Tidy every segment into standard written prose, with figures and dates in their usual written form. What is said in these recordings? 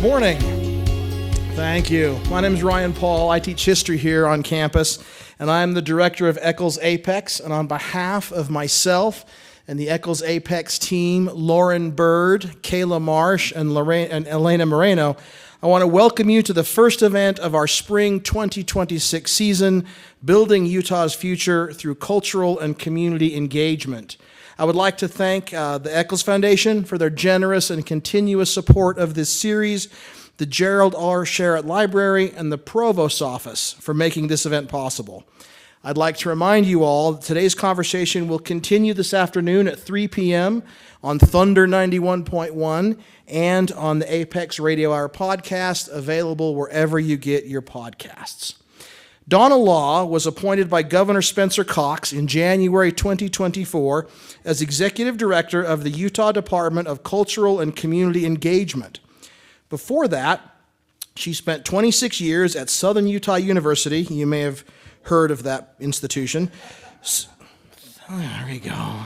morning. Thank you. My name is Ryan Paul. I teach history here on campus, and I'm the director of Eccles A.P.E.X. And on behalf of myself and the Eccles A.P.E.X. team, Lauren Bird, Kayla Marsh, and Elena Moreno, I want to welcome you to the first event of our spring 2026 season, Building Utah's Future Through Cultural and Community Engagement. I would like to thank the Eccles Foundation for their generous and continuous support of this series, the Gerald R. Sherritt Library, and the Provost's Office for making this event possible. I'd like to remind you all that today's conversation will continue this afternoon at 3 p.m. on Thunder 91.1 and on the A.P.E.X. Radio Hour podcast, available wherever you get your podcasts. Donna Law was appointed by Governor Spencer Cox in January 2024 as Executive Director of the Utah Department of Cultural and Community Engagement. Before that, she spent 26 years at Southern Utah University. You may have heard of that institution. There we go.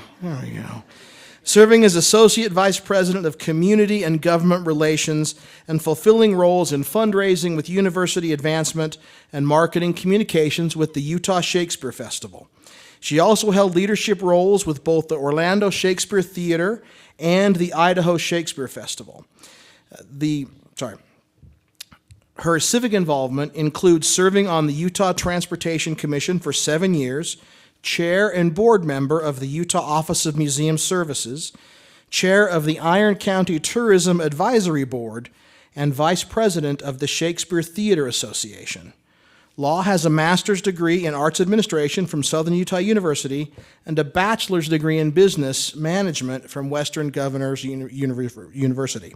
Serving as Associate Vice President of Community and Government Relations and fulfilling roles in fundraising with university advancement and marketing communications with the Utah Shakespeare Festival. She also held leadership roles with both the Orlando Shakespeare Theater and the Idaho Shakespeare Festival. Her civic involvement includes serving on the Utah Transportation Commission for 7 years, chair and board member of the Utah Office of Museum Services, chair of the Iron County Tourism Advisory Board, and vice president of the Shakespeare Theater Association. Law has a master's degree in arts administration from Southern Utah University and a bachelor's degree in business management from Western Governors University.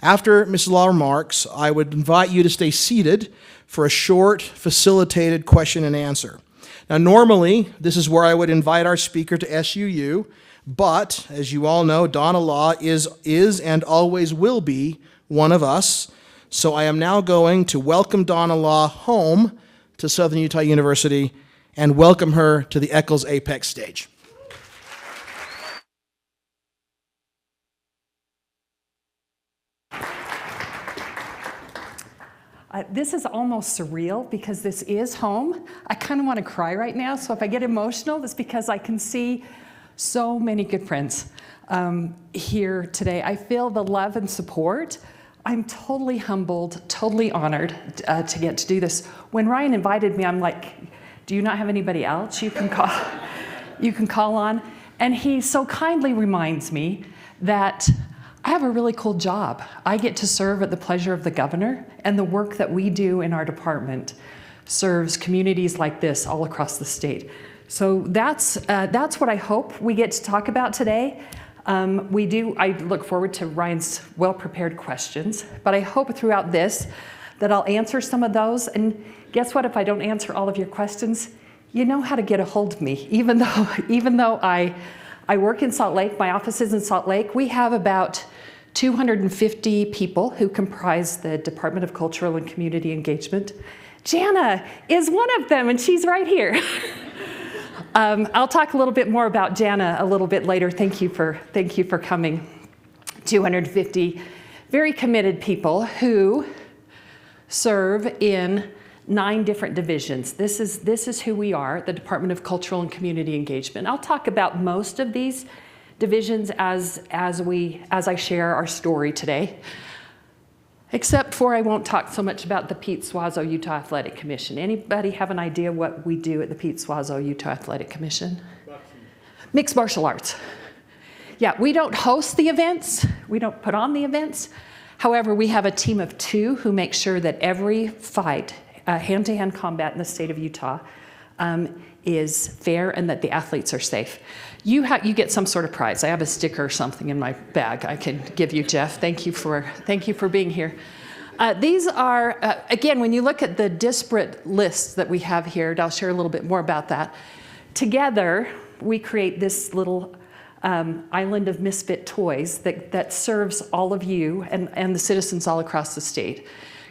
After Ms. Law remarks, I would invite you to stay seated for a short, facilitated question and answer. Now, normally, this is where I would invite our speaker to SUU, but as you all know, Donna Law is and always will be one of us. So I am now going to welcome Donna Law home to Southern Utah University and welcome her to the Eccles A.P.E.X. stage. This is almost surreal because this is home. I kind of want to cry right now, so if I get emotional, it's because I can see so many good friends here today. I feel the love and support. I'm totally humbled, totally honored to get to do this. When Ryan invited me, I'm like, do you not have anybody else you can call on? And he so kindly reminds me that I have a really cool job. I get to serve at the pleasure of the governor, and the work that we do in our department serves communities like this all across the state. So that's what I hope we get to talk about today. I look forward to Ryan's well-prepared questions, but I hope throughout this that I'll answer some of those. And guess what? If I don't answer all of your questions, you know how to get a hold of me. Even though I work in Salt Lake, my office is in Salt Lake, we have about 250 people who comprise the Department of Cultural and Community Engagement. Jana is one of them, and she's right here. I'll talk a little bit more about Jana a little bit later. Thank you for coming. 250 very committed people who serve in 9 different divisions. This is who we are, the Department of Cultural and Community Engagement. I'll talk about most of these divisions as I share our story today, except for I won't talk so much about the Pete Suazo Utah Athletic Commission. Anybody have an idea what we do at the Pete Suazo Utah Athletic Commission? Mixed martial arts. Yeah, we don't host the events, we don't put on the events. However, we have a team of 2 who make sure that every fight, hand-to-hand combat in the state of Utah, is fair and that the athletes are safe. You get some sort of prize. I have a sticker or something in my bag I can give you, Jeff. Thank you for being here. These are, again, when you look at the disparate lists that we have here, and I'll share a little bit more about that, together we create this little island of misfit toys that serves all of you and the citizens all across the state.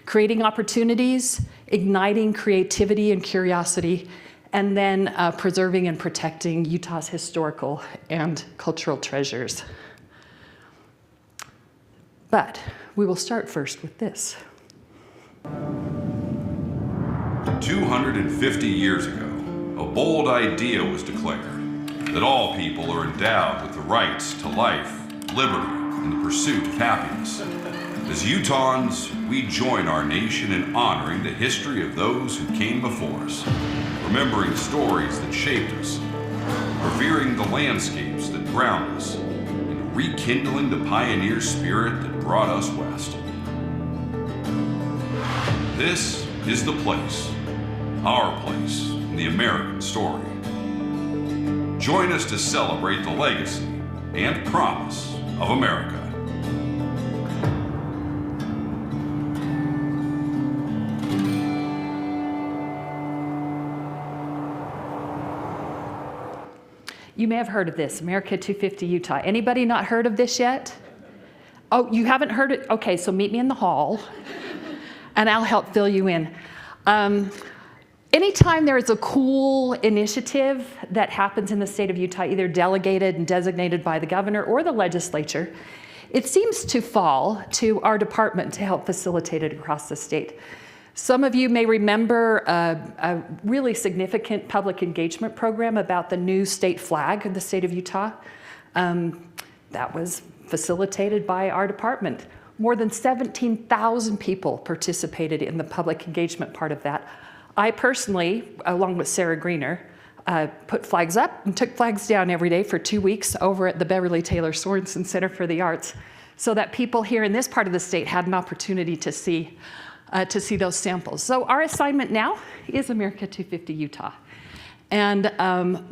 Creating opportunities, igniting creativity and curiosity, and then preserving and protecting Utah's historical and cultural treasures. But we will start first with this. 250 years ago, a bold idea was declared that all people are endowed with the rights to life, liberty, and the pursuit of happiness. As Utahns, we join our nation in honoring the history of those who came before us, remembering stories that shaped us, revering the landscapes that ground us, and rekindling the pioneer spirit that brought us west. This is the place, our place in the American story. Join us to celebrate the legacy and promise of America. You may have heard of this, America 250 Utah. Anybody not heard of this yet? Oh, you haven't heard it? Okay, so meet me in the hall, and I'll help fill you in. Anytime there is a cool initiative that happens in the state of Utah, either delegated and designated by the governor or the legislature, it seems to fall to our department to help facilitate it across the state. Some of you may remember a really significant public engagement program about the new state flag of the state of Utah. That was facilitated by our department. More than 17,000 people participated in the public engagement part of that. I personally, along with Sarah Greener, put flags up and took flags down every day for 2 weeks over at the Beverly Taylor Sorensen Center for the Arts, so that people here in this part of the state had an opportunity to see those samples. So our assignment now is America 250 Utah. And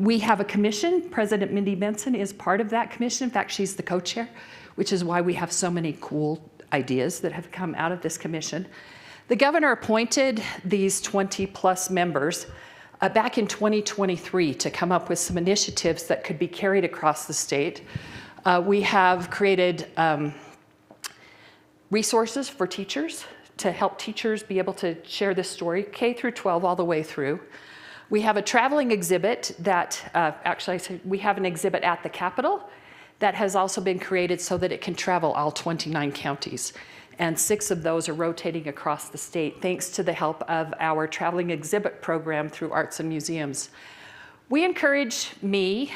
we have a commission. President Mindy Benson is part of that commission. In fact, she's the co-chair, which is why we have so many cool ideas that have come out of this commission. The governor appointed these 20+ members back in 2023 to come up with some initiatives that could be carried across the state. We have created resources for teachers to help teachers be able to share this story, K through 12 all the way through. We have a traveling exhibit that, we have an exhibit at the Capitol that has also been created so that it can travel all 29 counties. And 6 of those are rotating across the state, thanks to the help of our traveling exhibit program through Arts and Museums. We encourage me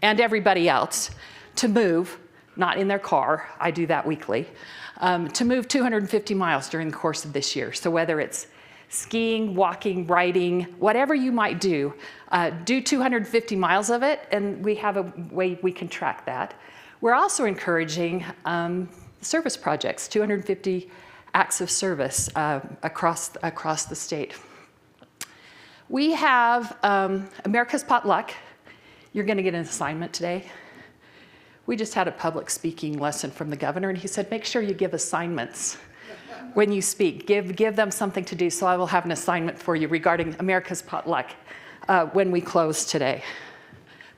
and everybody else to move, not in their car, I do that weekly, to move 250 miles during the course of this year. So whether it's skiing, walking, riding, whatever you might do 250 miles of it, and we have a way we can track that. We're also encouraging service projects, 250 acts of service across the state. We have America's Potluck. You're going to get an assignment today. We just had a public speaking lesson from the governor, and he said, make sure you give assignments when you speak. Give them something to do, so I will have an assignment for you regarding America's Potluck when we close today.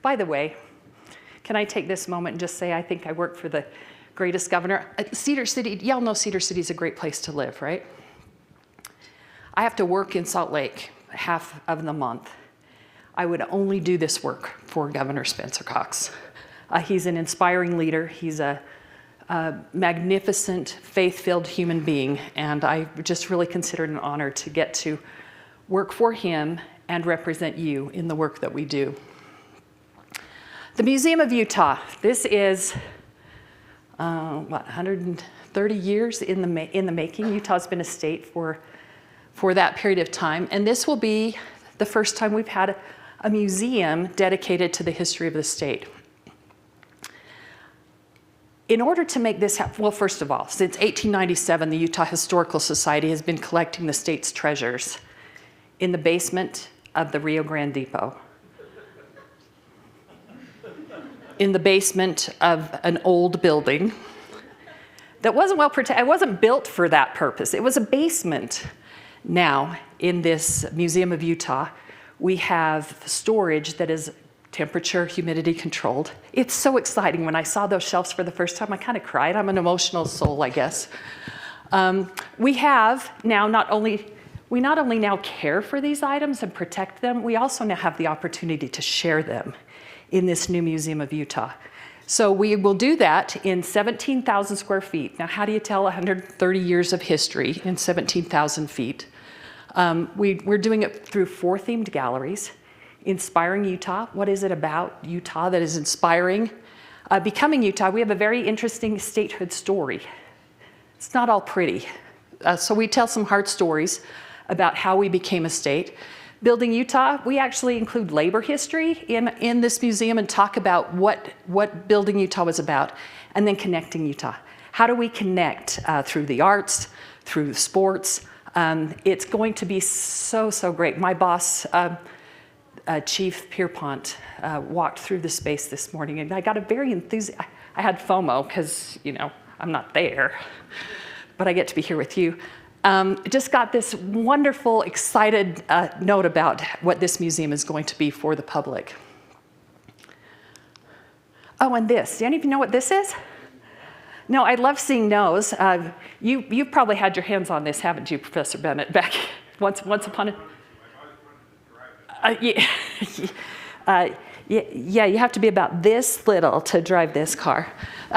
By the way, can I take this moment and just say I think I work for the greatest governor. Cedar City, y'all know Cedar City is a great place to live, right? I have to work in Salt Lake half of the month. I would only do this work for Governor Spencer Cox. He's an inspiring leader. He's a magnificent, faith-filled human being, and I just really consider it an honor to get to work for him and represent you in the work that we do. The Museum of Utah. This is, 130 years in the making. Utah's been a state for that period of time, and this will be the first time we've had a museum dedicated to the history of the state. In order to make this happen, well, first of all, since 1897, the Utah Historical Society has been collecting the state's treasures in the basement of the Rio Grande Depot, in the basement of an old building that wasn't well protected. It wasn't built for that purpose. It was a basement. Now, in this Museum of Utah, we have storage that is temperature, humidity controlled. It's so exciting. When I saw those shelves for the first time, I kind of cried. I'm an emotional soul, I guess. We have now not only now care for these items and protect them, we also now have the opportunity to share them in this new Museum of Utah. So we will do that in 17,000 square feet. Now, how do you tell 130 years of history in 17,000 feet? We're doing it through 4 themed galleries. Inspiring Utah. What is it about Utah that is inspiring? Becoming Utah, we have a very interesting statehood story. It's not all pretty. So we tell some hard stories about how we became a state. Building Utah, we actually include labor history in this museum and talk about what Building Utah was about, and then Connecting Utah. How do we connect through the arts, through sports? It's going to be so great. My boss, Chief Pierpont, walked through the space this morning, and I got a very enthusiastic. I had FOMO because, you know, I'm not there, but I get to be here with you. Just got this wonderful, excited note about what this museum is going to be for the public. Oh, and this. Do any of you know what this is? No, I love seeing no's. You've probably had your hands on this, haven't you, Professor Bennett, back once upon a... yeah, you have to be about this little to drive this car.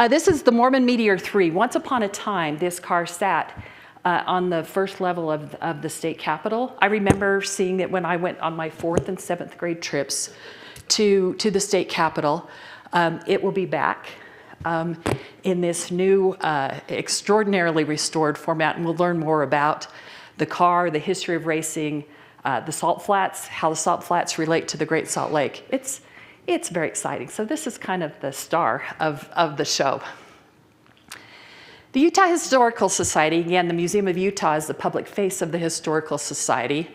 This is the Mormon Meteor 3. Once upon a time, this car sat on the first level of the state capitol. I remember seeing it when I went on my 4th and 7th grade trips to the state capitol. It will be back in this new, extraordinarily restored format, and we'll learn more about the car, the history of racing, the Salt Flats, how the Salt Flats relate to the Great Salt Lake. It's very exciting. So this is kind of the star of the show. The Utah Historical Society, again, the Museum of Utah is the public face of the Historical Society.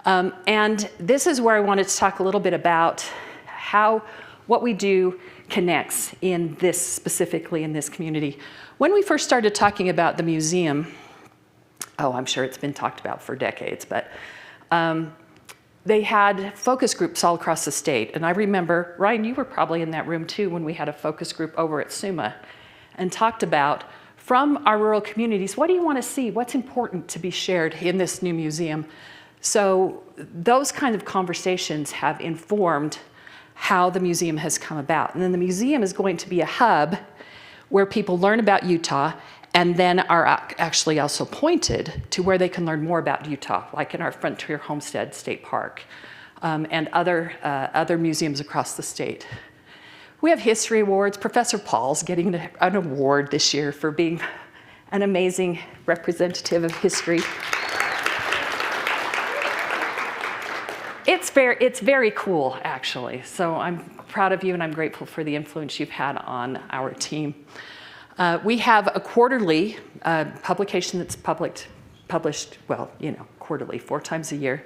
And this is where I wanted to talk a little bit about how what we do connects in this, specifically in this community. When we first started talking about the museum, oh, I'm sure it's been talked about for decades, but they had focus groups all across the state. And I remember, Ryan, you were probably in that room too when we had a focus group over at SUMA and talked about, from our rural communities, what do you want to see? What's important to be shared in this new museum? So those kind of conversations have informed how the museum has come about. And then the museum is going to be a hub where people learn about Utah and then are actually also pointed to where they can learn more about Utah, like in our Frontier Homestead State Park and other museums across the state. We have history awards. Professor Paul's getting an award this year for being an amazing representative of history. It's very cool, actually. So I'm proud of you, and I'm grateful for the influence you've had on our team. We have a quarterly publication that's published, well, you know, quarterly, 4 times a year.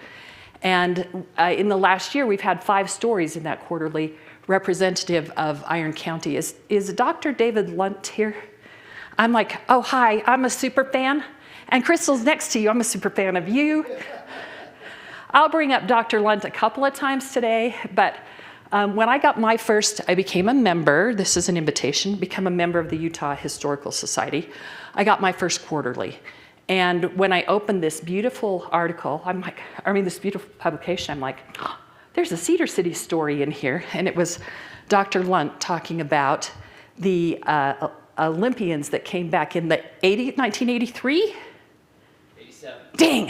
And in the last year, we've had 5 stories in that quarterly representative of Iron County. Is Dr. David Lunt here? I'm like, oh, hi, I'm a super fan. And Crystal's next to you, I'm a super fan of you. I'll bring up Dr. Lunt a couple of times today, but when I got my first, I became a member, this is an invitation, become a member of the Utah Historical Society. I got my first quarterly. And when I opened this beautiful article, this beautiful publication, I'm like, oh, there's a Cedar City story in here. And it was Dr. Lunt talking about the Olympians that came back in the 1983? 87. Dang,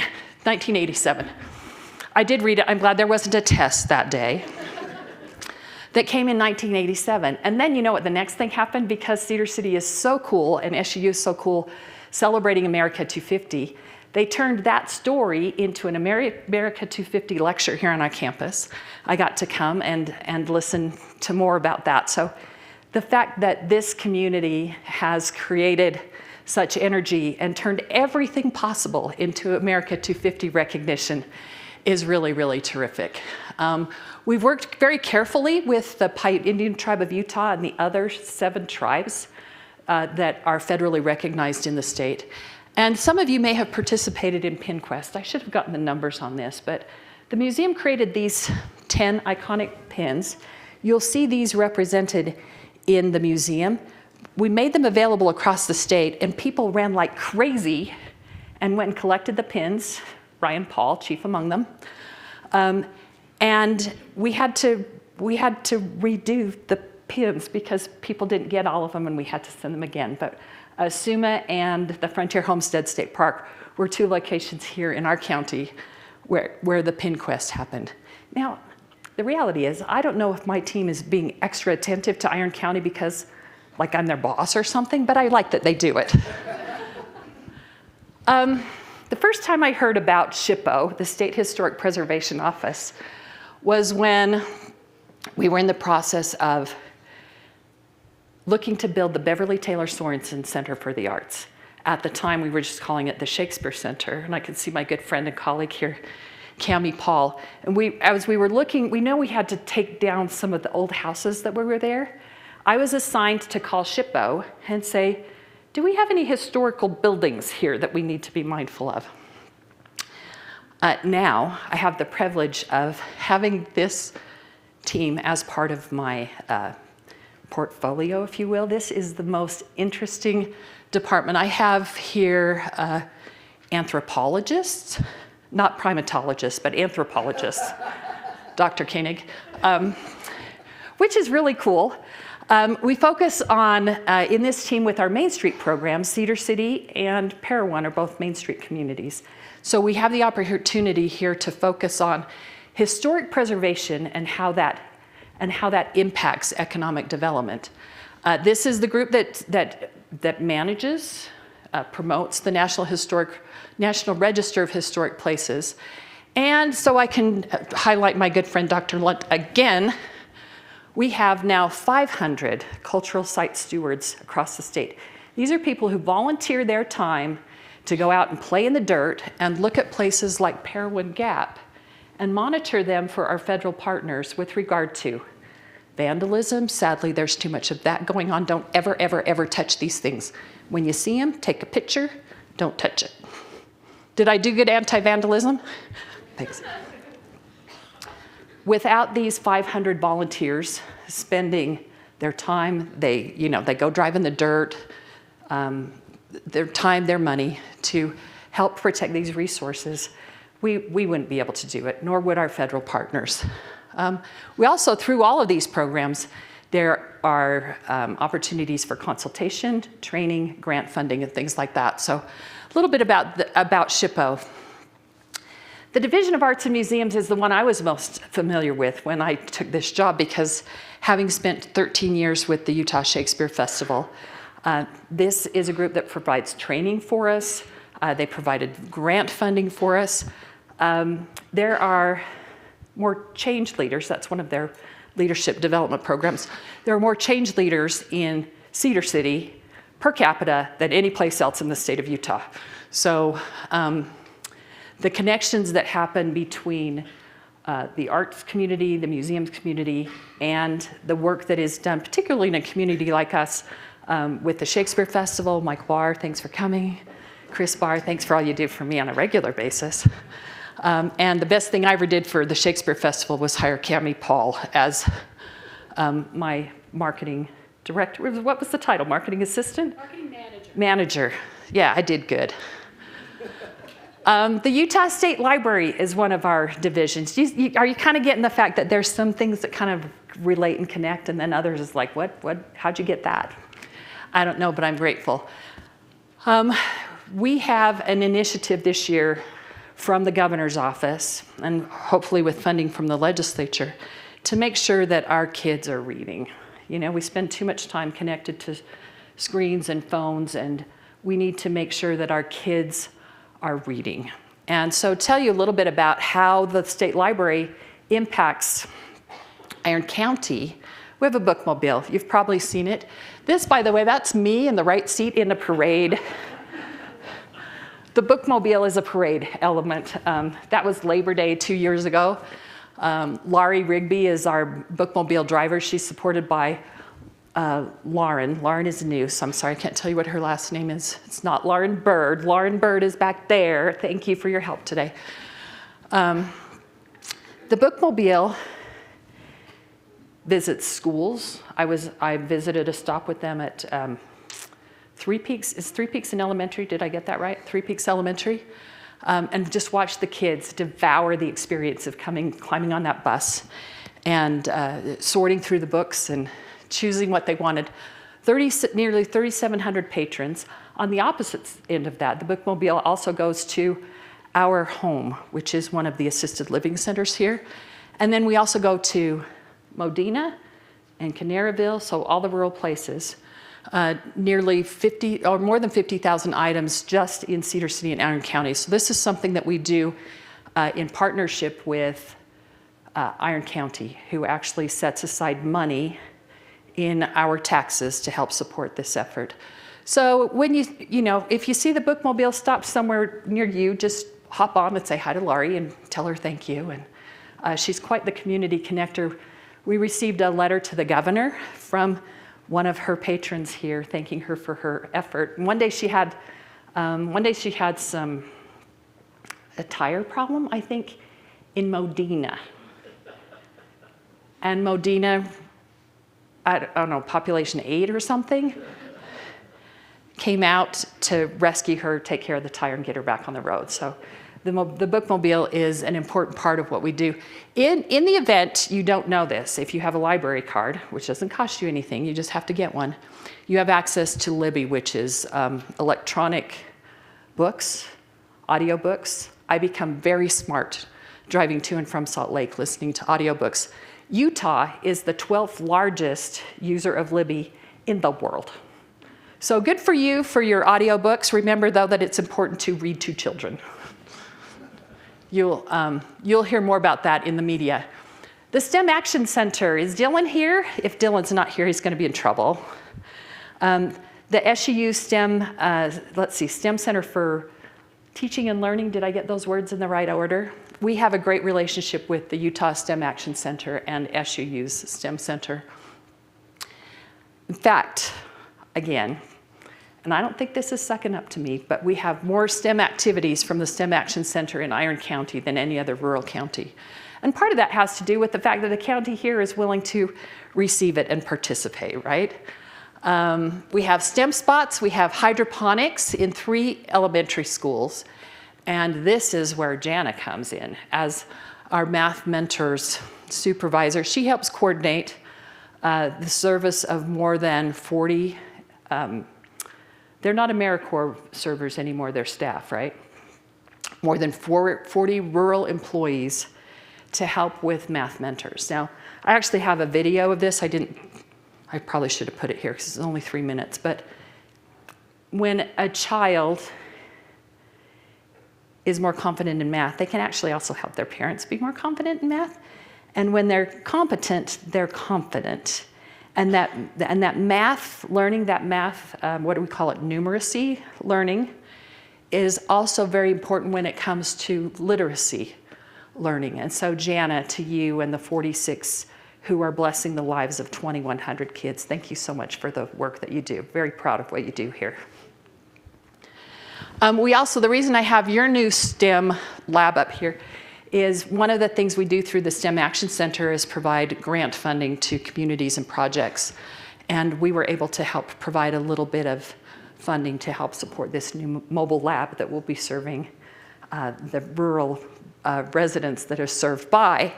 1987. I did read it. I'm glad there wasn't a test that day. That came in 1987. And then you know what the next thing happened? Because Cedar City is so cool and SUU is so cool, celebrating America 250, they turned that story into an America 250 lecture here on our campus. I got to come and listen to more about that. So the fact that this community has created such energy and turned everything possible into America 250 recognition is really, really terrific. We've worked very carefully with the Paiute Indian Tribe of Utah and the other 7 tribes that are federally recognized in the state. And some of you may have participated in PinQuest. I should have gotten the numbers on this, but the museum created these 10 iconic pins. You'll see these represented in the museum. We made them available across the state, and people ran like crazy and went and collected the pins, Ryan Paul, chief among them. And we had to redo the pins because people didn't get all of them and we had to send them again. But Suma and the Frontier Homestead State Park were two locations here in our county where the pin quest happened. Now, the reality is, I don't know if my team is being extra attentive to Iron County because, like, I'm their boss or something, but I like that they do it. The first time I heard about SHPO, the State Historic Preservation Office, was when we were in the process of looking to build the Beverly Taylor Sorensen Center for the Arts. At the time, we were just calling it the Shakespeare Center, and I could see my good friend and colleague here, Cammie Paul. And as we were looking, we know we had to take down some of the old houses that were there. I was assigned to call SHPO and say, do we have any historical buildings here that we need to be mindful of? Now, I have the privilege of having this team as part of my portfolio, if you will. This is the most interesting department. I have here anthropologists, not primatologists, but anthropologists, Dr. Koenig, which is really cool. We focus on, in this team with our Main Street program, Cedar City and Parowan are both Main Street communities. So we have the opportunity here to focus on historic preservation and how that impacts economic development. This is the group that manages, promotes the National Register of Historic Places. And so I can highlight my good friend, Dr. Lunt, again. We have now 500 cultural site stewards across the state. These are people who volunteer their time to go out and play in the dirt and look at places like Parowan Gap and monitor them for our federal partners with regard to vandalism. Sadly, there's too much of that going on. Don't ever, ever, ever touch these things. When you see them, take a picture, don't touch it. Did I do good anti-vandalism? Thanks. Without these 500 volunteers spending their time, they go drive in the dirt, their time, their money to help protect these resources, we wouldn't be able to do it, nor would our federal partners. We also, through all of these programs, there are opportunities for consultation, training, grant funding, and things like that. So a little bit about SHPO. The Division of Arts and Museums is the one I was most familiar with when I took this job because having spent 13 years with the Utah Shakespeare Festival, this is a group that provides training for us. They provided grant funding for us. There are more change leaders. That's one of their leadership development programs. There are more change leaders in Cedar City per capita than any place else in the state of Utah. So the connections that happen between the arts community, the museums community, and the work that is done, particularly in a community like us, with the Shakespeare Festival. Mike Barr, thanks for coming. Chris Barr, thanks for all you do for me on a regular basis. And the best thing I ever did for the Shakespeare Festival was hire Cammie Paul as my marketing director. What was the title? Marketing assistant? Marketing manager. Manager. Yeah, I did good. The Utah State Library is one of our divisions. Are you kind of getting the fact that there's some things that kind of relate and connect, and then others is like, how'd you get that? I don't know, but I'm grateful. We have an initiative this year from the governor's office, and hopefully with funding from the legislature, to make sure that our kids are reading. You know, we spend too much time connected to screens and phones, and we need to make sure that our kids are reading. And so tell you a little bit about how the state library impacts Iron County. We have a bookmobile. You've probably seen it. This, by the way, that's me in the right seat in a parade. The bookmobile is a parade element. That was Labor Day 2 years ago. Laurie Rigby is our bookmobile driver. She's supported by Lauren. Lauren is new, so I'm sorry, I can't tell you what her last name is. It's not Lauren Bird. Lauren Bird is back there. Thank you for your help today. The bookmobile visits schools. I visited a stop with them at 3 Peaks. Is 3 Peaks in elementary? Did I get that right? 3 Peaks Elementary. And just watch the kids devour the experience of climbing on that bus and sorting through the books and choosing what they wanted. Nearly 3,700 patrons. On the opposite end of that, the bookmobile also goes to Our Home, which is one of the assisted living centers here. And then we also go to Modena and Canaryville, so all the rural places. Nearly 50 or more than 50,000 items just in Cedar City and Iron County. So this is something that we do in partnership with Iron County, who actually sets aside money in our taxes to help support this effort. So when if you see the bookmobile stop somewhere near you, just hop on and say hi to Laurie and tell her thank you. And she's quite the community connector. We received a letter to the governor from one of her patrons here, thanking her for her effort. And one day she had a tire problem, I think, in Modena. And Modena, I don't know, population 8 or something, came out to rescue her, take care of the tire, and get her back on the road. So the bookmobile is an important part of what we do. In the event you don't know this, if you have a library card, which doesn't cost you anything, you just have to get one, you have access to Libby, which is electronic books, audiobooks. I become very smart driving to and from Salt Lake listening to audiobooks. Utah is the 12th largest user of Libby in the world. So good for you for your audiobooks. Remember, though, that it's important to read to children. You'll hear more about that in the media. The STEM Action Center, is Dylan here? If Dylan's not here, he's going to be in trouble. The SUU STEM, STEM Center for Teaching and Learning, did I get those words in the right order? We have a great relationship with the Utah STEM Action Center and SUU's STEM Center. In fact, again, and I don't think this is sucking up to me, but we have more STEM activities from the STEM Action Center in Iron County than any other rural county. And part of that has to do with the fact that the county here is willing to receive it and participate, right? We have STEM spots, we have hydroponics in 3 elementary schools, and this is where Jana comes in as our math mentors supervisor. She helps coordinate the service of more than 40 they're not AmeriCorps servers anymore, they're staff, right? More than 40 rural employees to help with math mentors. Now, I actually have a video of this. I probably should have put it here because it's only 3 minutes, but when a child is more confident in math, they can actually also help their parents be more confident in math. And when they're competent, they're confident. And that math learning, what do we call it, numeracy learning, is also very important when it comes to literacy learning. And so Jana, to you and the 46 who are blessing the lives of 2,100 kids, thank you so much for the work that you do. Very proud of what you do here. The reason I have your new STEM lab up here is one of the things we do through the STEM Action Center is provide grant funding to communities and projects. And we were able to help provide a little bit of funding to help support this new mobile lab that will be serving the rural residents that are served by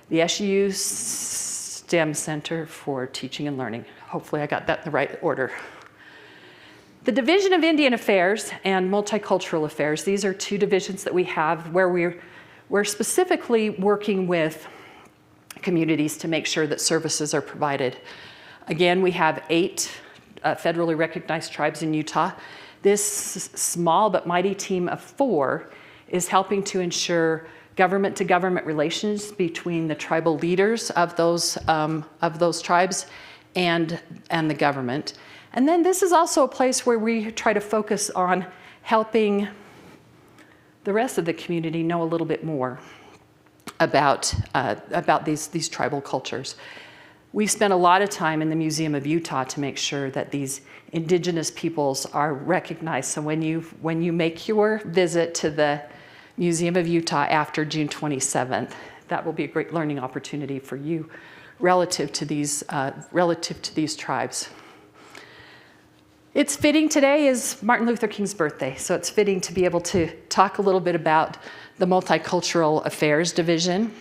the SUU STEM Center for Teaching and Learning. Hopefully I got that in the right order. The Division of Indian Affairs and Multicultural Affairs, these are 2 divisions that we have where we're specifically working with communities to make sure that services are provided. Again, we have 8 federally recognized tribes in Utah. This small but mighty team of 4 is helping to ensure government-to-government relations between the tribal leaders of those tribes and the government. And then this is also a place where we try to focus on helping the rest of the community know a little bit more about these tribal cultures. We spent a lot of time in the Museum of Utah to make sure that these indigenous peoples are recognized. So when you make your visit to the Museum of Utah after June 27th, that will be a great learning opportunity for you relative to these tribes. It's fitting, today is Martin Luther King's birthday, so it's fitting to be able to talk a little bit about the Multicultural Affairs Division.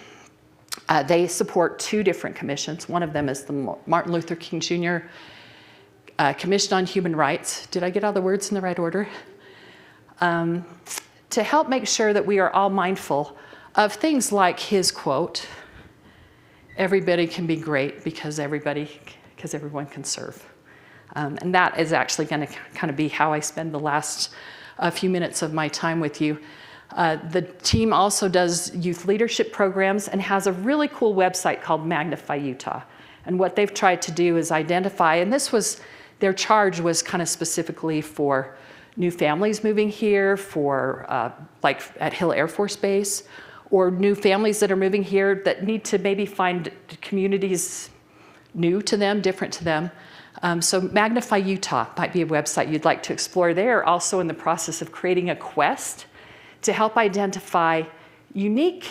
They support 2 different commissions. One of them is the Martin Luther King Jr. Commission on Human Rights. Did I get all the words in the right order? To help make sure that we are all mindful of things like his quote, "Everybody can be great because everyone can serve." And that is actually going to kind of be how I spend the last few minutes of my time with you. The team also does youth leadership programs and has a really cool website called Magnify Utah. And what they've tried to do is identify, and their charge was kind of specifically for new families moving here, for like at Hill Air Force Base, or new families that are moving here that need to maybe find communities new to them, different to them. So Magnify Utah might be a website you'd like to explore. They're also in the process of creating a quest to help identify unique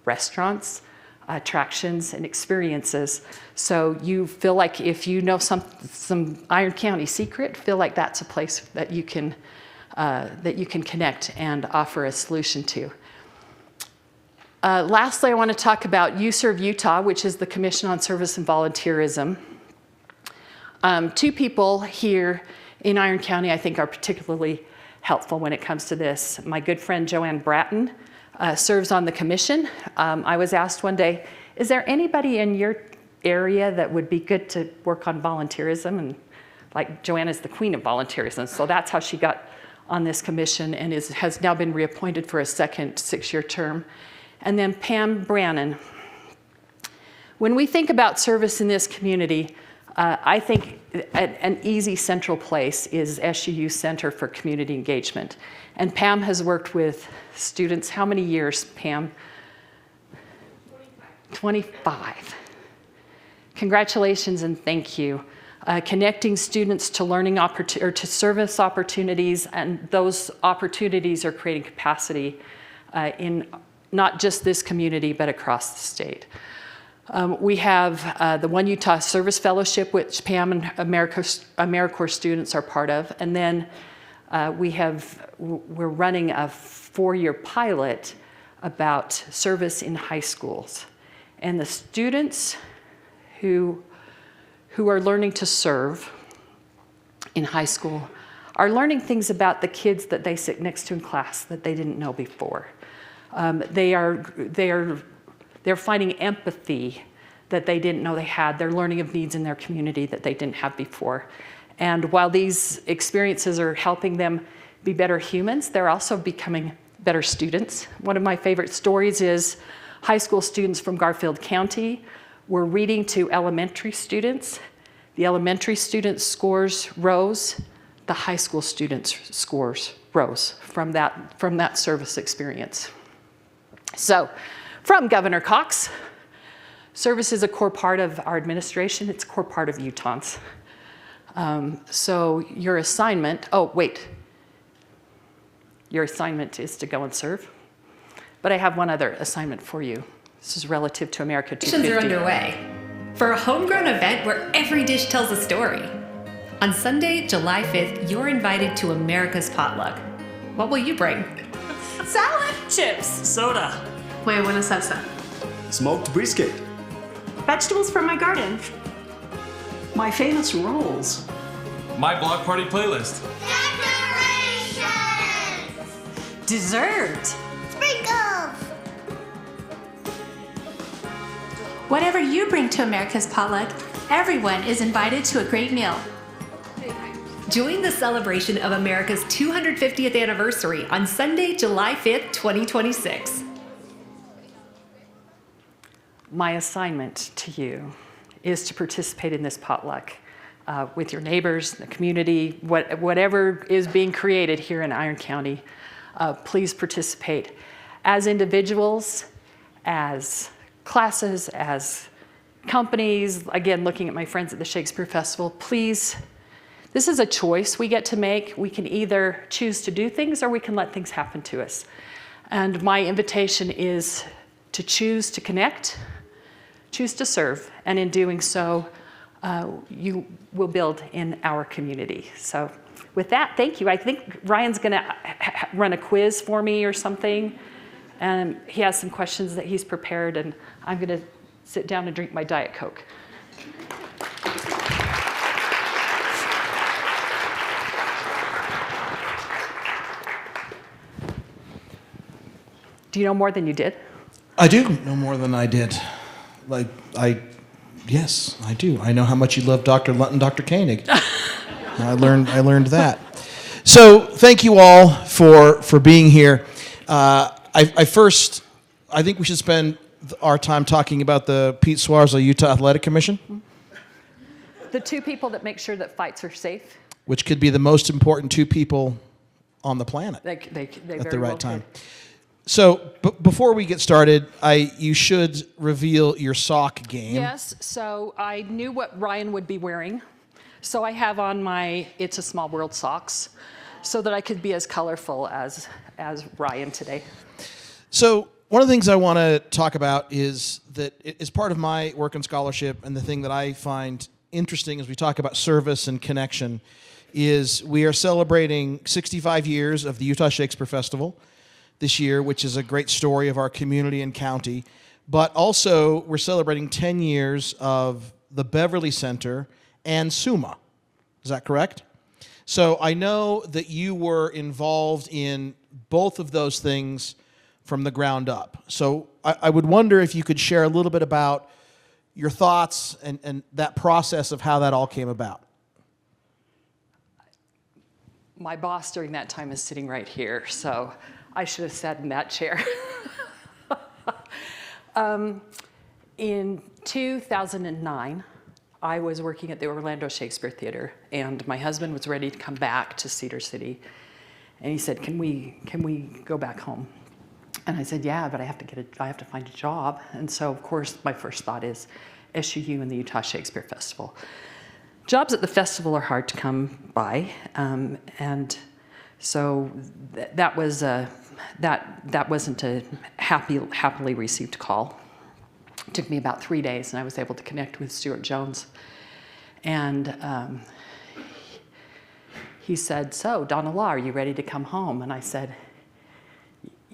restaurants, attractions, and experiences. So you feel like if you know some Iron County secret, feel like that's a place that you can connect and offer a solution to. Lastly, I want to talk about You Serve Utah, which is the Commission on Service and Volunteerism. 2 people here in Iron County I think are particularly helpful when it comes to this. My good friend Joanne Bratton serves on the commission. I was asked one day, is there anybody in your area that would be good to work on volunteerism? And like Joanne is the queen of volunteerism, so that's how she got on this commission and has now been reappointed for a second 6-year term. And then Pam Brannon. When we think about service in this community, I think an easy central place is SUU Center for Community Engagement. And Pam has worked with students, how many years, Pam? 25. Congratulations and thank you. Connecting students to learning or to service opportunities, and those opportunities are creating capacity in not just this community, but across the state. We have the One Utah Service Fellowship, which Pam and AmeriCorps students are part of. And then we're running a 4-year pilot about service in high schools. And the students who are learning to serve in high school are learning things about the kids that they sit next to in class that they didn't know before. They're finding empathy that they didn't know they had. They're learning of needs in their community that they didn't have before. And while these experiences are helping them be better humans, they're also becoming better students. One of my favorite stories is high school students from Garfield County were reading to elementary students. The elementary students' scores rose. The high school students' scores rose from that service experience. So, from Governor Cox, service is a core part of our administration. It's a core part of Utahns. So your assignment, your assignment is to go and serve. But I have one other assignment for you. This is relative to America 250. Are underway for a homegrown event where every dish tells a story. On Sunday, July 5th, you're invited to America's Potluck. What will you bring? Salad. Chips. Soda. Muy buena salsa. Smoked brisket. Vegetables from my garden. My famous rolls. My block party playlist. Decorations. Dessert. Sprinkles. Whatever you bring to America's Potluck, everyone is invited to a great meal. Join the celebration of America's 250th anniversary on Sunday, July 5th, 2026. My assignment to you is to participate in this potluck with your neighbors, the community, whatever is being created here in Iron County. Please participate as individuals, as classes, as companies. Again, looking at my friends at the Shakespeare Festival, please. This is a choice we get to make. We can either choose to do things or we can let things happen to us. And my invitation is to choose to connect, choose to serve, and in doing so, you will build in our community. So with that, thank you. I think Ryan's gonna run a quiz for me or something, And he has some questions that he's prepared, and I'm going to sit down and drink my Diet Coke. Do you know more than you did? I do know more than I did. Yes, I do. I know how much you love Dr. Lunt and Dr. Koenig. I learned that. So thank you all for being here. I think we should spend our time talking about the Pete Swarzell Utah Athletic Commission, The two people that make sure that fights are safe. which could be the most important two people on the planet They at very the right well time. could. So before we get started, you should reveal your sock game. Yes, so I knew what Ryan would be wearing. So I have on my It's a Small World socks so that I could be as colorful as Ryan today. So one of the things I want to talk about is that as part of my work and scholarship, and the thing that I find interesting as we talk about service and connection, is we are celebrating 65 years of the Utah Shakespeare Festival this year, which is a great story of our community and county. But also, we're celebrating 10 years of the Beverly Center and SUMA. Is that correct? So I know that you were involved in both of those things from the ground up. So I would wonder if you could share a little bit about your thoughts and that process of how that all came about. My boss during that time is sitting right here, so I should have sat in that chair. In 2009, I was working at the Orlando Shakespeare Theater, and my husband was ready to come back to Cedar City. And he said, can we go back home? And I said, yeah, but I have to find a job. And so, of course, my first thought is SUU and the Utah Shakespeare Festival. Jobs at the festival are hard to come by, and so that wasn't a happily received call. It took me about 3 days, and I was able to connect with Stuart Jones. And he said, so, Donna Law, are you ready to come home? And I said,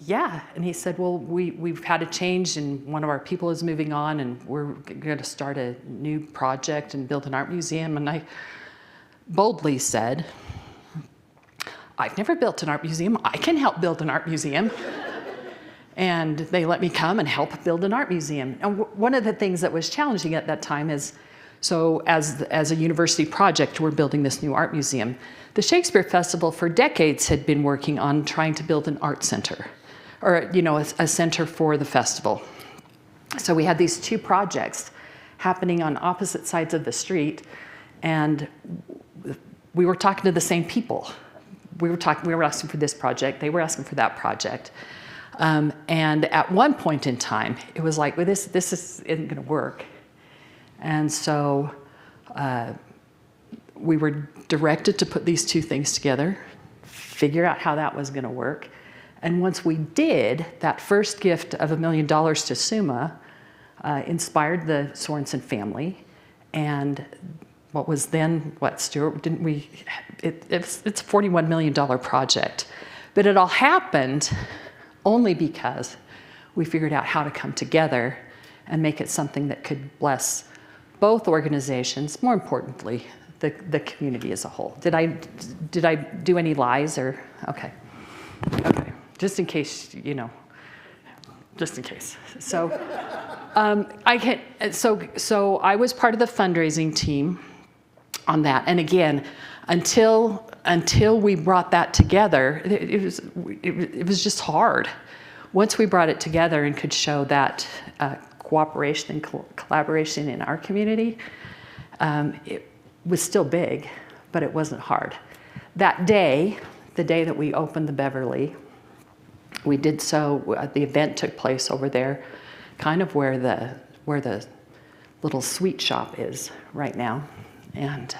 yeah. And he said, well, we've had a change, and one of our people is moving on, and we're going to start a new project and build an art museum. And I boldly said, I've never built an art museum. I can help build an art museum. And they let me come and help build an art museum. And one of the things that was challenging at that time is, so as a university project, we're building this new art museum. The Shakespeare Festival for decades had been working on trying to build an art center, or a center for the festival. So we had these two projects happening on opposite sides of the street, and we were talking to the same people. We were asking for this project, they were asking for that project. And at one point in time, it was like, well, this isn't going to work. And so we were directed to put these two things together, figure out how that was going to work. And once we did, that first gift of $1 million to SUMA inspired the Sorensen family. And what was then, Stuart, it's a $41 million project. But it all happened only because we figured out how to come together and make it something that could bless both organizations, more importantly, the community as a whole. Did I do any lies or, okay. Just in case, just in case. So so I was part of the fundraising team on that. And again, until we brought that together, it was just hard. Once we brought it together and could show that cooperation and collaboration in our community, it was still big, but it wasn't hard. That day, the day that we opened the Beverly, we did so, the event took place over there, kind of where the little sweet shop is right now. And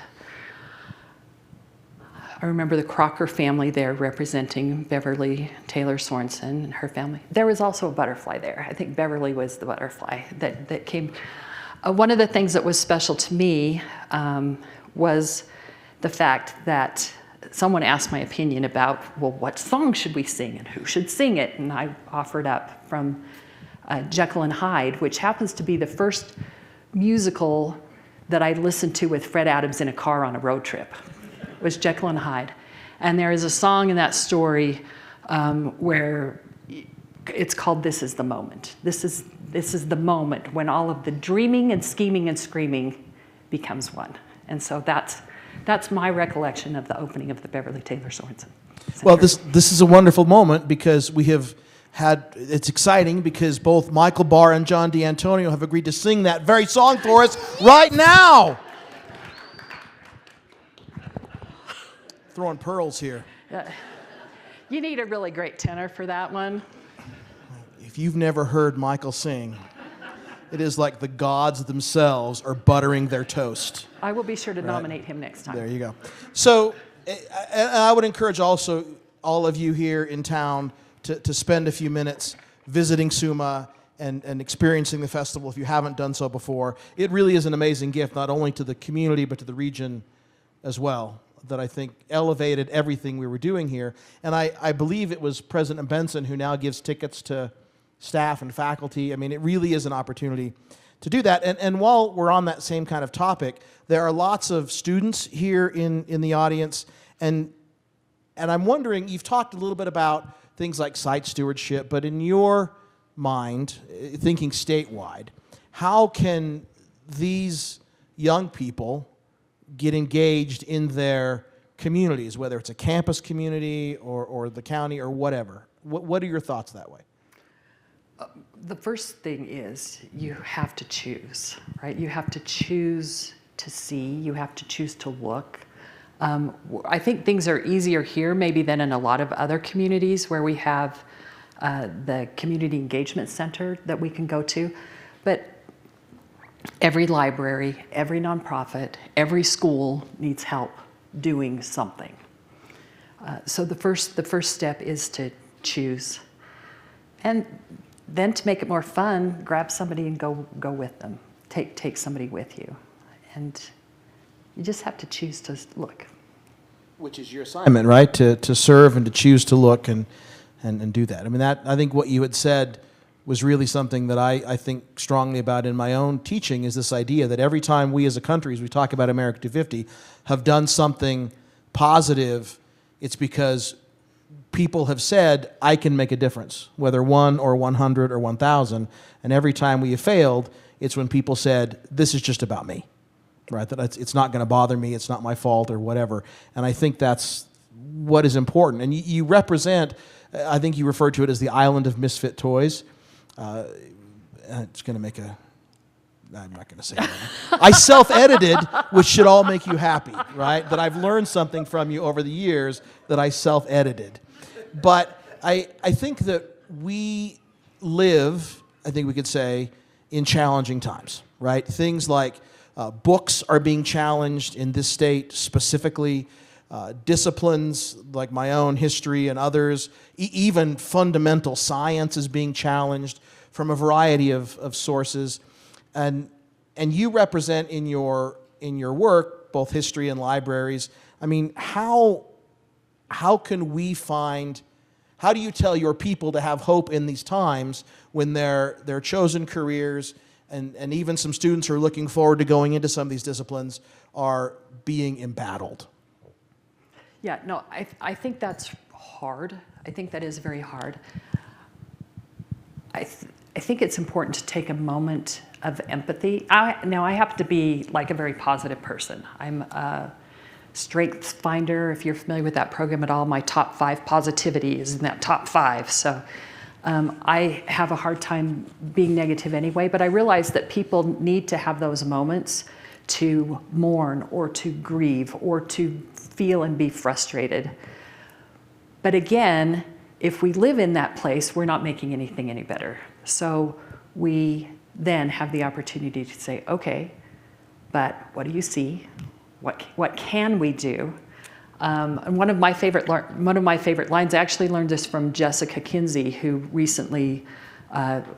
I remember the Crocker family there representing Beverly Taylor Sorensen and her family. There was also a butterfly there. I think Beverly was the butterfly that came. One of the things that was special to me was the fact that someone asked my opinion about, well, what song should we sing and who should sing it? And I offered up from Jekyll and Hyde, which happens to be the first musical that I listened to with Fred Adams in a car on a road trip, was Jekyll and Hyde. And there is a song in that story where it's called This Is the Moment. This is the moment when all of the dreaming and scheming and screaming becomes one. And so that's my recollection of the opening of the Beverly Taylor Sorensen Center. Well, this is a wonderful moment because we have it's exciting because both Michael Barr and John D'Antonio have agreed to sing that very song for us right now. Throwing pearls here. You need a really great tenor for that one. If you've never heard Michael sing, it is like the gods themselves are buttering their toast. I will be sure to nominate him next time. There you go. So I would encourage also all of you here in town to spend a few minutes visiting Summa and experiencing the festival if you haven't done so before. It really is an amazing gift, not only to the community, but to the region as well, that I think elevated everything we were doing here. And I believe it was President Benson who now gives tickets to staff and faculty. I mean, it really is an opportunity to do that. And while we're on that same kind of topic, there are lots of students here in the audience, and I'm wondering, you've talked a little bit about things like site stewardship, but in your mind, thinking statewide, how can these young people get engaged in their communities, whether it's a campus community or the county or whatever? What are your thoughts that way? The first thing is you have to choose, right? You have to choose to see, you have to choose to look. I think things are easier here maybe than in a lot of other communities where we have the Community Engagement Center that we can go to. But every library, every nonprofit, every school needs help doing something. So the first step is to choose. And then to make it more fun, grab somebody and go with them. Take somebody with you. And you just have to choose to look. Which is your assignment, right? To serve and to choose to look and do that. I mean, I think what you had said was really something that I think strongly about in my own teaching, is this idea that every time we as a country, as we talk about America 250, have done something positive, it's because people have said, I can make a difference, whether 1 or 100 or 1,000. And every time we have failed, it's when people said, this is just about me, right? That it's not going to bother me, it's not my fault or whatever. And I think that's what is important. And you represent, I think you referred to it as the island of misfit toys. It's going to make I'm not going to say that. I self-edited, which should all make you happy, right? That I've learned something from you over the years that I self-edited. But I think that we live, I think we could say, in challenging times, right? Things like books are being challenged in this state specifically. Disciplines like my own, history and others, even fundamental science is being challenged from a variety of sources. And you represent in your work both history and libraries. I mean, how can we find, how do you tell your people to have hope in these times when their chosen careers and even some students who are looking forward to going into some of these disciplines are being embattled? Yeah, no, I think that's hard. I think that is very hard. I think it's important to take a moment of empathy. Now, I happen to be like a very positive person. I'm a Strengths Finder. If you're familiar with that program at all, my top 5 positivity is in that top 5. So I have a hard time being negative anyway, but I realize that people need to have those moments to mourn or to grieve or to feel and be frustrated. But again, if we live in that place, we're not making anything any better. So we then have the opportunity to say, okay, but what do you see? What can we do? And one of my favorite lines, I actually learned this from Jessica Kinsey, who recently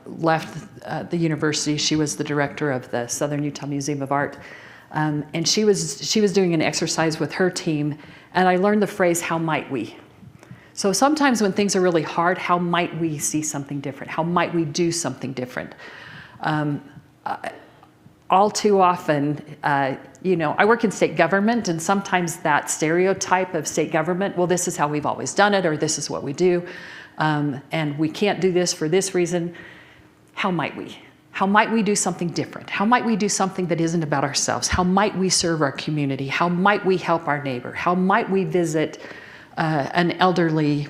left the university. She was the director of the Southern Utah Museum of Art. And she was doing an exercise with her team, and I learned the phrase, how might we? So sometimes when things are really hard, how might we see something different? How might we do something different? All too often, I work in state government, and sometimes that stereotype of state government, well, this is how we've always done it, or this is what we do, and we can't do this for this reason. How might we? How might we do something different? How might we do something that isn't about ourselves? How might we serve our community? How might we help our neighbor? How might we visit an elderly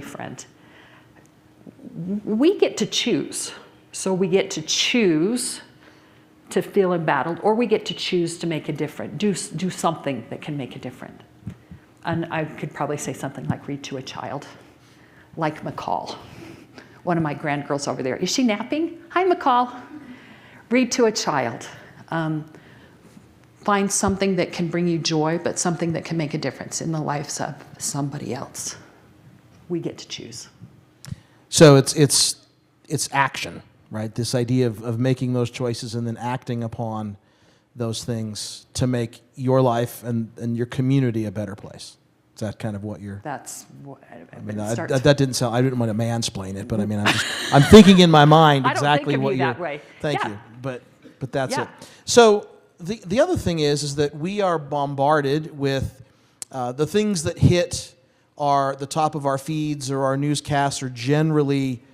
friend? We get to choose. So we get to choose to feel embattled, or we get to choose to make a difference, do something that can make a difference. And I could probably say something like read to a child, like McCall, one of my grandgirls over there. Is she napping? Hi, McCall. Read to a child. Find something that can bring you joy, but something that can make a difference in the lives of somebody else. We get to choose. So it's action, right? This idea of making those choices and then acting upon those things to make your life and your community a better place. Is that kind of what you're... That's what that didn't sound... I didn't want to mansplain it, but I mean, I'm thinking in my mind exactly I don't think of what you you're... that way. Thank Yeah. you. But that's Yeah. it. So the other thing is that we are bombarded with the things that hit the top of our feeds or our newscasts are generally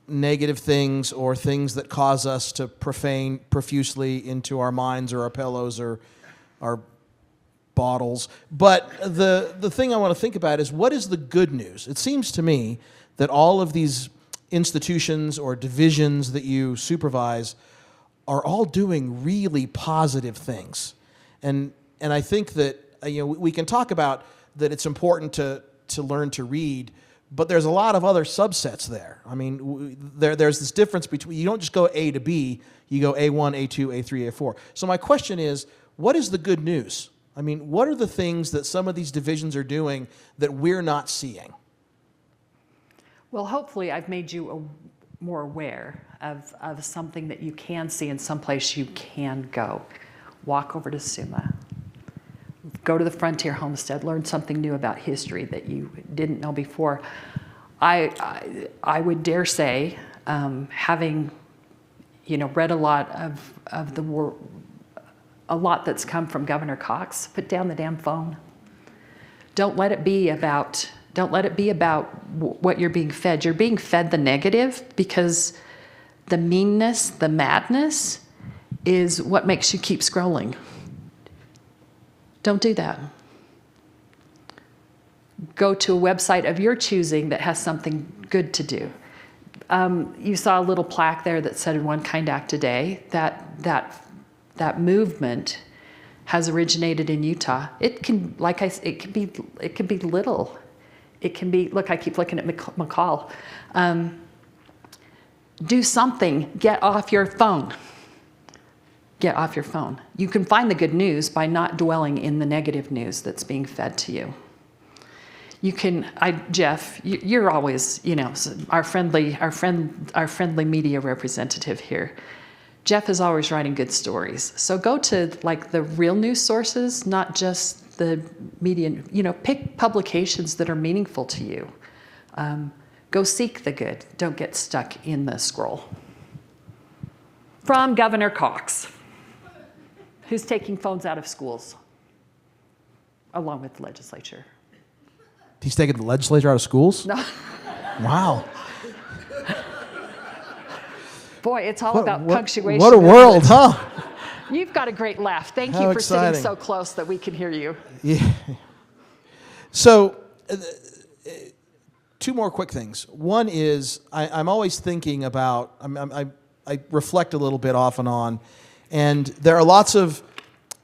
negative things or things that cause us to profane profusely into our minds or our pillows or our bottles. But the thing I want to think about is, what is the good news? It seems to me that all of these institutions or divisions that you supervise are all doing really positive things. And I think that we can talk about that it's important to learn to read, but there's a lot of other subsets there. I mean, there's this difference between, you don't just go A to B, you go A1, A2, A3, A4. So my question is, what is the good news? I mean, what are the things that some of these divisions are doing that we're not seeing? Well, hopefully I've made you more aware of something that you can see and someplace you can go. Walk over to Suma. Go to the Frontier Homestead. Learn something new about history that you didn't know before. I would dare say, having read a lot of the world, a lot that's come from Governor Cox, put down the damn phone. Don't let it be about what you're being fed. You're being fed the negative because the meanness, the madness is what makes you keep scrolling. Don't do that. Go to a website of your choosing that has something good to do. You saw a little plaque there that said "One Kind Act a Day." That movement has originated in Utah. It can be little. It can be, look, I keep looking at McCall. Do something. Get off your phone. Get off your phone. You can find the good news by not dwelling in the negative news that's being fed to you. You can, Jeff, you're always, our friendly media representative here. Jeff is always writing good stories. So go to the real news sources, not just the media. Pick publications that are meaningful to you. Go seek the good. Don't get stuck in the scroll. From Governor Cox, who's taking phones out of schools, along with the legislature. He's taking the legislature out of schools? No. Wow. Boy, it's all about punctuation. What a world, huh? You've got a great laugh. Thank How you for exciting. sitting so close that we can hear you. Yeah. So, two more quick things. One is I'm always thinking about, I reflect a little bit off and on, and there are lots of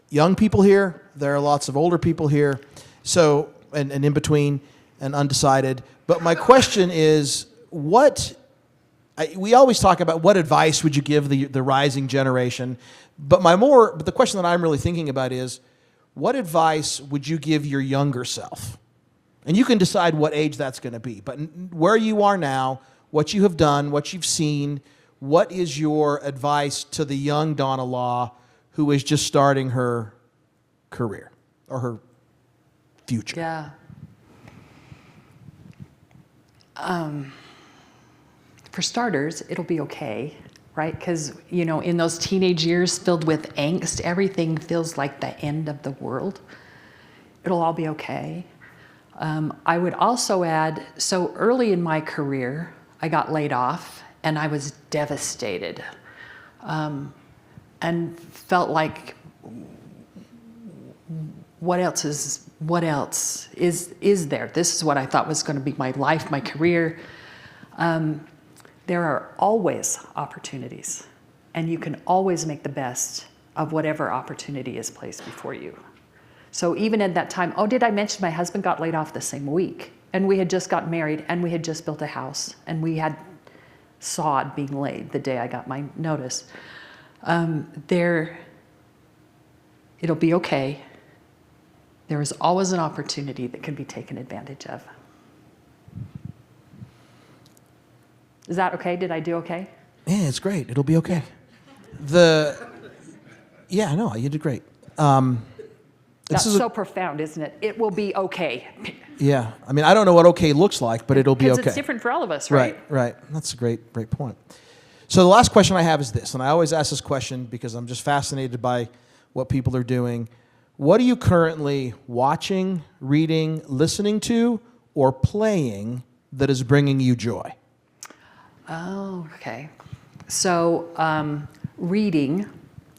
young people here, there are lots of older people here, so and in between and undecided. But my question is, we always talk about what advice would you give the rising generation, but the question that I'm really thinking about is, what advice would you give your younger self? And you can decide what age that's going to be, but where you are now, what you have done, what you've seen, what is your advice to the young Donna Law who is just starting her career or her future? Yeah. For starters, it'll be okay, right? Because, you know, in those teenage years filled with angst, everything feels like the end of the world. It'll all be okay. I would also add, so early in my career, I got laid off and I was devastated and felt like, what else is there? This is what I thought was going to be my life, my career. There are always opportunities, and you can always make the best of whatever opportunity is placed before you. So even at that time, oh, did I mention my husband got laid off the same week? And we had just gotten married, and we had just built a house, and we had sod being laid the day I got my notice. It'll be okay. There is always an opportunity that can be taken advantage of. Is that okay? Did I do okay? Yeah, it's great. It'll be okay. Yeah, no, you did great. That's so profound, isn't it? It will be okay. Yeah, I mean, I don't know what okay looks like, but it'll be okay. Because it's different for all of us, right? Right. That's a great point. So the last question I have is this, and I always ask this question because I'm just fascinated by what people are doing. What are you currently watching, reading, listening to, or playing that is bringing you joy? Oh, okay. So reading,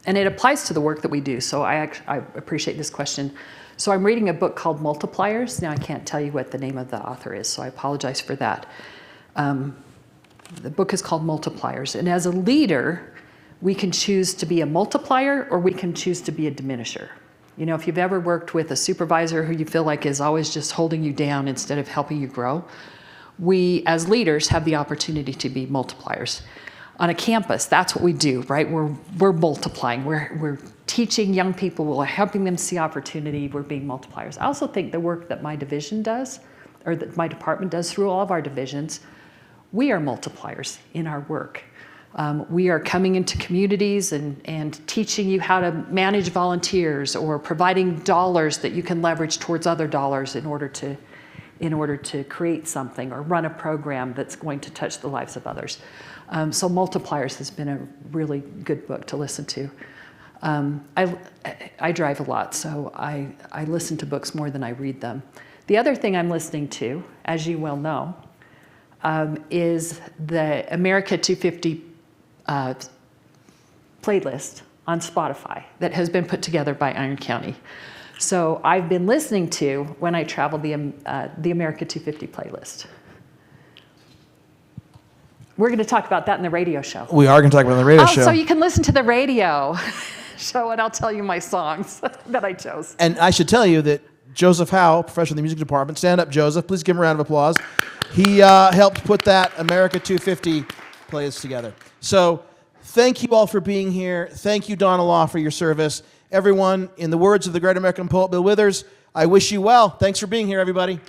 and it applies to the work that we do, so I appreciate this question. So I'm reading a book called Multipliers. Now I can't tell you what the name of the author is, so I apologize for that. The book is called Multipliers, and as a leader, we can choose to be a multiplier or we can choose to be a diminisher. You know, if you've ever worked with a supervisor who you feel like is always just holding you down instead of helping you grow, we as leaders have the opportunity to be multipliers. On a campus, that's what we do, right? We're multiplying. We're teaching young people, we're helping them see opportunity, we're being multipliers. I also think the work that my division does, or that my department does through all of our divisions, we are multipliers in our work. We are coming into communities and teaching you how to manage volunteers or providing dollars that you can leverage towards other dollars in order to create something or run a program that's going to touch the lives of others. So Multipliers has been a really good book to listen to. I drive a lot, so I listen to books more than I read them. The other thing I'm listening to, as you well know, is the America 250 playlist on Spotify that has been put together by Iron County. So I've been listening to, when I travel, the America 250 playlist. We're going to talk about that in the radio show. We are going to talk about it in the radio show. So you can listen to the radio show, and I'll tell you my songs that I chose. And I should tell you that Joseph Howe, professor in the music department, stand up, Joseph. Please give him a round of applause. He helped put that America 250 playlist together. So thank you all for being here. Thank you, Donna Law, for your service. Everyone, in the words of the great American poet Bill Withers, I wish you well. Thanks for being here, everybody.